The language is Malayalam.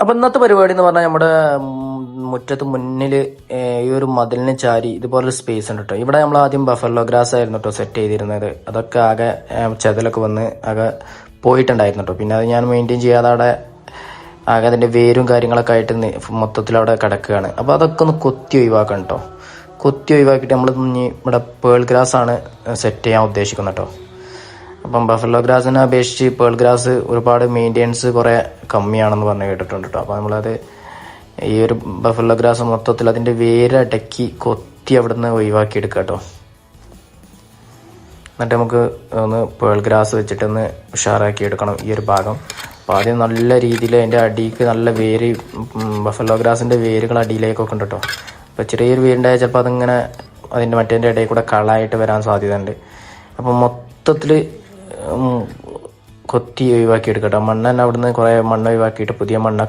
അപ്പൊ ഇന്നത്തെ പരിപാടി എന്ന് പറഞ്ഞാൽ നമ്മുടെ മുറ്റത്ത് മുന്നിൽ ഈ ഒരു മതിലിന് ചാരി ഇതുപോലൊരു സ്പേസ് ഉണ്ട് കേട്ടോ. ഇവിടെ നമ്മൾ ആദ്യം ബഫല്ലോ ഗ്രാസ് ആയിരുന്നു കേട്ടോ സെറ്റ് ചെയ്തിരുന്നത്. അതൊക്കെ ആകെ ചെതലൊക്കെ വന്ന് ആകെ പോയിട്ടുണ്ടായിരുന്നു കേട്ടോ. പിന്നെ അത് ഞാൻ മെയിൻറ്റെയിൻ ചെയ്യാതെ അവിടെ ആകെ അതിന്റെ വേരും കാര്യങ്ങളൊക്കെ ആയിട്ട് മൊത്തത്തിൽ അവിടെ കിടക്കുകയാണ്. അപ്പൊ അതൊക്കെ ഒന്ന് കൊത്തി ഒഴിവാക്കണം കേട്ടോ. കൊത്തി ഒഴിവാക്കിയിട്ട് നമ്മൾ ഇവിടെ പേൾ ഗ്രാസ് ആണ് സെറ്റ് ചെയ്യാൻ ഉദ്ദേശിക്കുന്നത് കേട്ടോ. അപ്പം ബഫല്ലോ ഗ്രാസിനെ അപേക്ഷിച്ച് പേൾ ഗ്രാസ് ഒരുപാട് മെയിൻ്റെനൻസ് കുറേ കമ്മിയാണെന്ന് പറഞ്ഞ് കേട്ടിട്ടുണ്ട് കേട്ടോ. അപ്പോൾ നമ്മളത് ഈ ഒരു ബഫല്ലോ ഗ്രാസ് മൊത്തത്തിൽ അതിൻ്റെ വേരടക്കി കൊത്തി അവിടുന്ന് ഒഴിവാക്കി എടുക്കുക കേട്ടോ. എന്നിട്ട് നമുക്ക് ഒന്ന് പേൾ ഗ്രാസ് വെച്ചിട്ടൊന്ന് ഉഷാറാക്കി എടുക്കണം ഈ ഒരു ഭാഗം. അപ്പോൾ ആദ്യം നല്ല രീതിയിൽ അതിൻ്റെ അടിക്ക് നല്ല വേര് ബഫല്ലോ ഗ്രാസിൻ്റെ വേരുകൾ അടിയിലേക്കൊക്കെ ഉണ്ട് കേട്ടോ. അപ്പോൾ ചെറിയൊരു വേരുണ്ടായാൽ ചിലപ്പോൾ അതിങ്ങനെ അതിൻ്റെ മറ്റേൻ്റെ ഇടയിൽ കൂടെ കളായിട്ട് വരാൻ സാധ്യതയുണ്ട്. അപ്പം മൊത്തത്തിൽ കൊത്തി ഒഴിവാക്കി എടുക്കട്ടോ. മണ്ണ് തന്നെ അവിടുന്ന് കുറേ മണ്ണ് ഒഴിവാക്കിയിട്ട് പുതിയ മണ്ണൊക്കെ